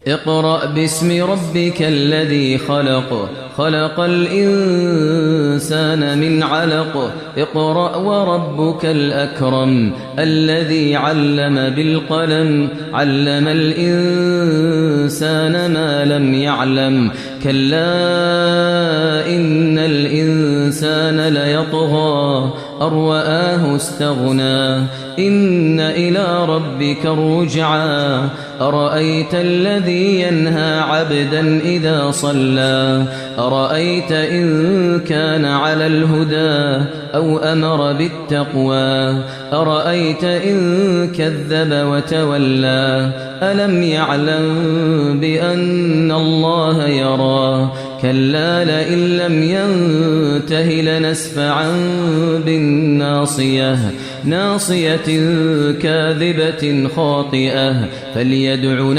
اقرأ باسم ربك الذي خلق خلق الإنسان من علق اقرأ وربك الأكرم الذي علم بالقلم علم الإنسان ما لم يعلم كلا إن الإنسان ليطغى أن رآه استغنى إن إلى ربك الرجعى أرأيت الذي ينهى عبدا إذا صلى أرأيت إن كان على الهدى أو أمر بالتقوى أرأيت إن كذب وتولى ألم يعلم بأن الله يرى كلا لئن لم ينته لنسفعا بالناصية ناصية كاذبة خاطئة فليدع